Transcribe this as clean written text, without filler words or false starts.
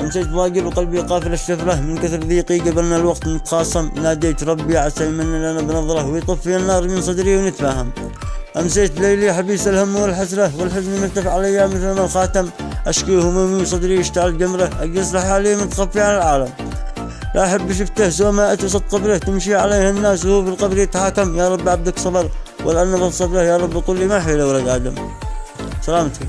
أمسيت ضاقر وقلبي قافل الشفرة، من كثر ضيقي قبلنا الوقت نتخاصم، ناديت ربي عسى يمن لنا بنظرة ويطفي النار من صدري ونتفاهم. أمسيت ليلي حبيس الهم والحسرة، والحزن مرتفع علي مثل ما الخاتم، أشكي همومي وصدري يشتعل جمرة، أقص حالي متخفي على العالم. لا أحب شفته سوى ما أتوسط قبره، تمشي عليه الناس وهو في القبر يتحاكم. يا رب عبدك صبر والأن بالصبره، يا رب قل لي ما حيل ولد آدم. سلامتكم.